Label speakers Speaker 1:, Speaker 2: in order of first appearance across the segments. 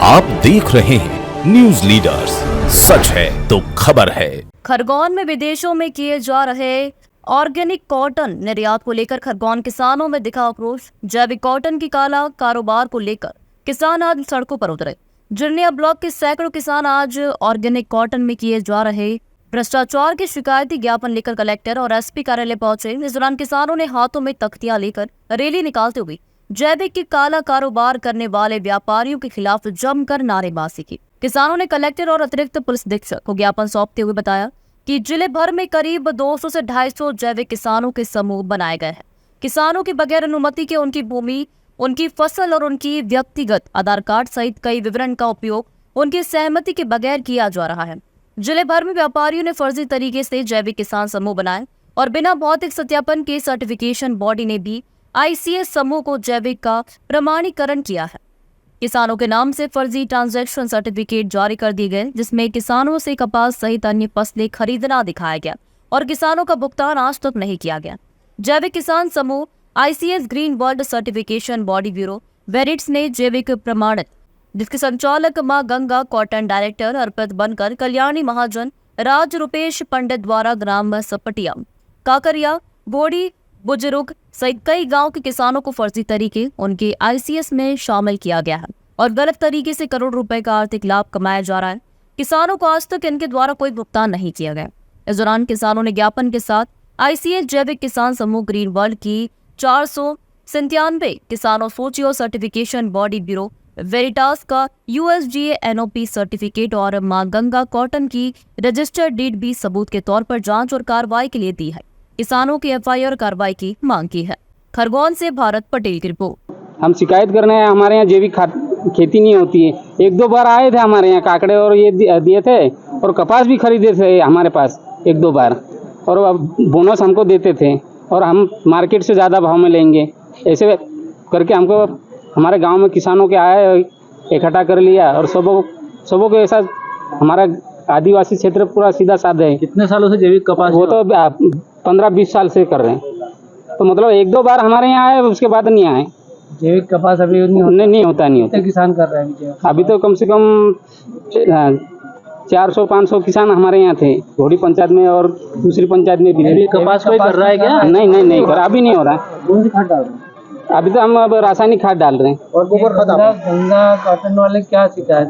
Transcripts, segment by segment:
Speaker 1: आप देख रहे हैं न्यूज लीडर्स, सच है तो खबर है।
Speaker 2: खरगोन में विदेशों में किए जा रहे ऑर्गेनिक कॉटन निर्यात को लेकर खरगोन किसानों में दिखा आक्रोश। जैविक कॉटन की काला कारोबार को लेकर किसान आज सड़कों पर उतरे। जिरनिया ब्लॉक के सैकड़ों किसान आज ऑर्गेनिक कॉटन में किए जा रहे भ्रष्टाचार के शिकायती ज्ञापन लेकर कलेक्टर और एसपी कार्यालय पहुंचे। इस दौरान किसानों ने हाथों में तख्तियां लेकर रैली निकालते हुए जैविक की काला कारोबार करने वाले व्यापारियों के खिलाफ जमकर नारेबाजी की। किसानों ने कलेक्टर और अतिरिक्त पुलिस अधीक्षक को ज्ञापन सौंपते हुए बताया कि जिले भर में करीब 200 से 250 जैविक किसानों के समूह बनाए गए हैं। किसानों के बगैर अनुमति के उनकी भूमि, उनकी फसल और उनकी व्यक्तिगत आधार कार्ड सहित कई विवरण का उपयोग उनकी सहमति के बगैर किया जा रहा है। जिले भर में व्यापारियों ने फर्जी तरीके से जैविक किसान समूह बनाए और बिना भौतिक सत्यापन के सर्टिफिकेशन बॉडी ने भी ICS समूह को जैविक का प्रमाणीकरण किया है। किसानों के नाम से फर्जी ट्रांजैक्शन सर्टिफिकेट जारी कर दिए गए, जिसमें किसानों से कपास सहित अन्य फसलें खरीदना दिखाया गया और किसानों का भुगतान आज तक नहीं किया गया। जैविक किसान समूह ICS green world certification body bureau Veritas ने जैविक प्रमाणित, जिसके संचालक मां गंगा कॉटन डायरेक्टर अर्पित बनकर कल्याणी महाजन, राज रुपेश पंडित द्वारा ग्राम सपटिया, काकरिया, बोड़ी, बुजुर्ग सहित कई गांव के किसानों को फर्जी तरीके उनके ICS में शामिल किया गया है और गलत तरीके से करोड़ रुपए का आर्थिक लाभ कमाया जा रहा है। किसानों को आज तक इनके द्वारा कोई भुगतान नहीं किया गया। इस दौरान किसानों ने ज्ञापन के साथ ICS जैविक किसान समूह ग्रीन वर्ल्ड की 497 किसानों सूची और सर्टिफिकेशन बॉडी ब्यूरो वेरिटास का USDA NOP सर्टिफिकेट और मां गंगा कॉटन की रजिस्टर्ड डीड भी सबूत के तौर पर जांच और कार्रवाई के लिए दी है। किसानों की FIR कार्रवाई की मांग की है। खरगोन से भारत पटेल की रिपोर्ट।
Speaker 3: हम शिकायत करने हैं, हमारे यहाँ जैविक खेती नहीं होती है। 1-2 बार आए थे हमारे यहाँ काकड़े और ये दिए थे और कपास भी खरीदे थे हमारे पास 1-2 बार, और अब बोनस हमको देते थे और हम मार्केट से ज़्यादा भाव में लेंगे, ऐसे करके हमको हमारे गांव में किसानों के आए इकट्ठा कर लिया और सबों को ऐसा हमारा आदिवासी क्षेत्र पूरा सीधा साधा है।
Speaker 4: कितने सालों से जैविक कपास?
Speaker 3: वो तो 15-20 साल से कर रहे हैं, तो मतलब 1-2 बार हमारे यहाँ आए, उसके बाद नहीं आए।
Speaker 4: जैविक कपास अभी
Speaker 3: नहीं होता।
Speaker 4: किसान कर रहे हैं
Speaker 3: अभी तो कम से कम 400-500 किसान हमारे यहाँ थे, घोड़ी पंचायत में और दूसरी पंचायत में भी।
Speaker 4: कपास कोई कर रहा है क्या?
Speaker 3: नहीं कर, अभी नहीं हो रहा।
Speaker 4: कौन सी खाद डाल रहे हैं?
Speaker 3: अभी तो हम अब रासायनिक खाद डाल रहे हैं।
Speaker 4: और गोबर खाद? गंगा कॉटन वाले क्या शिकायत?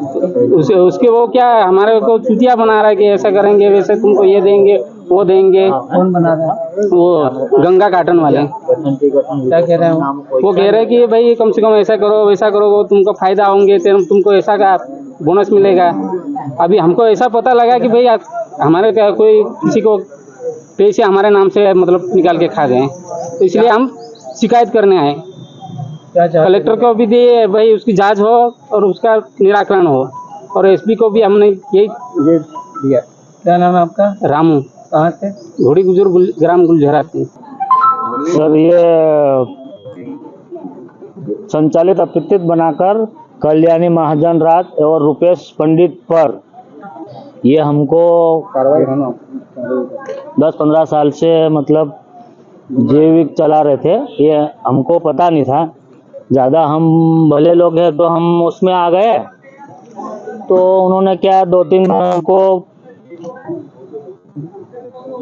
Speaker 3: उसके वो क्या हमारे को चुतिया बना रहा है कि ऐसा करेंगे, वैसे तुमको ये देंगे वो देंगे।
Speaker 4: कौन बना रहा है?
Speaker 3: वो गंगा कॉटन वाले।
Speaker 4: क्या कह रहे हैं
Speaker 3: वो कह रहे हैं कि भाई कम से कम ऐसा करो वैसा करो, वो तुमको फायदा होंगे, तुमको ऐसा का बोनस मिलेगा। अभी हमको ऐसा पता लगा कि भाई हमारे क्या कोई किसी को पैसे हमारे नाम से मतलब निकाल के खा गए, तो इसलिए हम शिकायत करने आए। कलेक्टर को भी दिए भाई उसकी जांच हो और उसका निराकरण हो, और SP को भी हमने यही दिया।
Speaker 4: क्या नाम है आपका?
Speaker 3: रामू।
Speaker 4: कहाँ से?
Speaker 3: घोड़ी गुजर ग्राम गुलझरा से।
Speaker 5: सर ये संचालित अपितित बनाकर कल्याणी महाजन राज और रुपेश पंडित पर ये हमको 10-15 साल से मतलब जैविक चला रहे थे। ये हमको पता नहीं था ज़्यादा, हम भले लोग हैं तो हम उसमें आ गए। तो उन्होंने क्या 2-3 को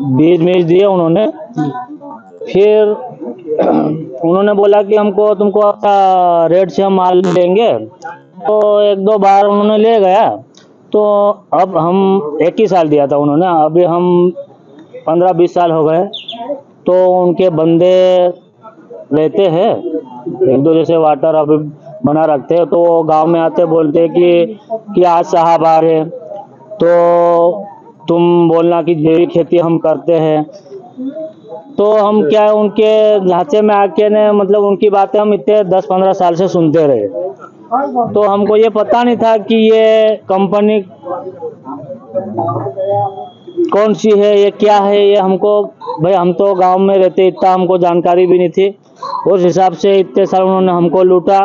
Speaker 5: बीज दिए उन्होंने, फिर उन्होंने बोला कि तुमको अच्छा रेट से हम माल देंगे। तो 1-2 बार उन्होंने ले गया, तो अब हम 1 ही साल दिया था उन्होंने, अभी हम 15-20 साल हो गए। तो उनके बंदे रहते हैं 1-2, जैसे वाटर अभी बना रखते हैं, तो वो गांव में आते बोलते हैं कि आज साहब आ रहे, तो तुम बोलना कि जैविक खेती हम करते हैं। तो हम क्या उनके ढांचे में आके ने मतलब उनकी बातें हम इतने 10-15 साल से सुनते रहे। तो हमको ये पता नहीं था कि ये कंपनी कौन सी है, ये क्या है, ये हमको भाई हम तो गांव में रहते, इतना हमको जानकारी भी नहीं थी। उस हिसाब से इतने साल उन्होंने हमको लूटा,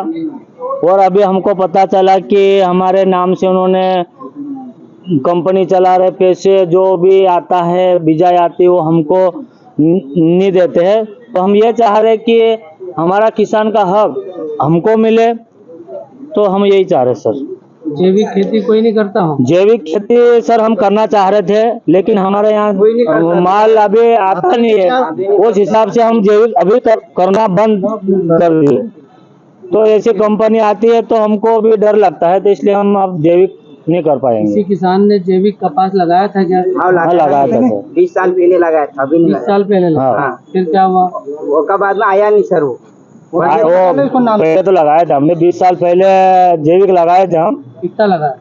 Speaker 5: और अभी हमको पता चला कि हमारे नाम से उन्होंने कंपनी चला रहे, पैसे जो भी आता है बिजाई आती है वो हमको नहीं देते हैं। तो हम ये चाह रहे कि हमारा किसान का हक हमको मिले, तो हम यही चाह रहे सर।
Speaker 4: जैविक खेती कोई नहीं करता हूँ।
Speaker 5: जैविक खेती सर हम करना चाह रहे थे, लेकिन हमारे यहाँ माल अभी आता नहीं है। उस हिसाब से हम जैविक अभी तक करना बंद कर दिए। तो ऐसी कंपनी आती है तो हमको भी डर लगता है, तो इसलिए हम अब जैविक नहीं कर पाएंगे।
Speaker 4: किसी किसान ने जैविक कपास लगाया था क्या?
Speaker 5: हाँ लगाया था सर,
Speaker 6: 20 साल पहले लगाया था, अभी नहीं
Speaker 4: 20 साल पहले लगाया।
Speaker 5: हाँ।
Speaker 4: फिर क्या हुआ?
Speaker 6: वो का बाद में आया नहीं सर वो।
Speaker 5: वो पहले तो लगाया था हमने, 20 साल पहले जैविक लगाए थे हम।
Speaker 4: कितना लगाया?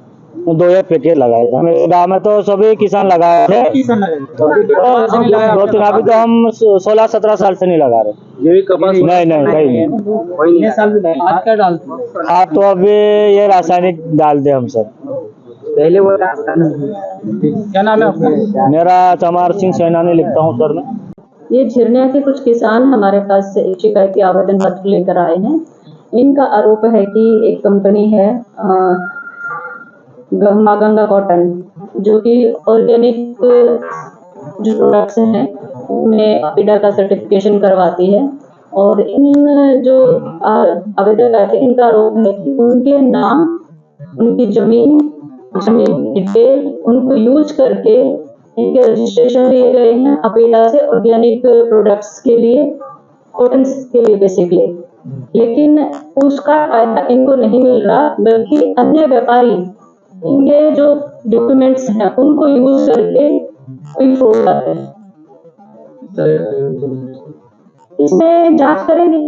Speaker 5: 2 पैकेट लगाए थे हमें गाँव में, तो सभी किसान लगाए थे। दो तीन, अभी तो हम 16-17 साल से नहीं लगा रहे
Speaker 6: जैविक कपास
Speaker 5: नहीं कहीं नहीं।
Speaker 6: कोई नहीं साल भी
Speaker 4: आज क्या डालते हैं?
Speaker 5: आप तो अभी ये रासायनिक डाल दे हम सब।
Speaker 6: पहले वो
Speaker 4: क्या नाम है आपका?
Speaker 5: मेरा चमार सिंह सैनानी लिखता हूँ सर मैं।
Speaker 7: ये झिरनिया के कुछ किसान हमारे पास एक शिकायती आवेदन पत्र लेकर आए हैं। इनका आरोप है कि एक कंपनी है माँ गंगा कॉटन, जो कि ऑर्गेनिक जो प्रोडक्ट्स हैं उनमें अपीडा का सर्टिफिकेशन करवाती है। और इन जो आवेदक आए थे, इनका आरोप है कि उनके नाम, उनकी जमीन डिटेल उनको यूज करके इनके रजिस्ट्रेशन लिए गए हैं अपीडा से ऑर्गेनिक प्रोडक्ट्स के लिए, कॉटन के लिए बेसिकली। लेकिन उसका फायदा इनको नहीं मिल रहा, बल्कि अन्य व्यापारी इनके जो डॉक्यूमेंट्स हैं उनको यूज करके कोई फ्रॉड कर रहे हैं। इसमें जांच करेंगे।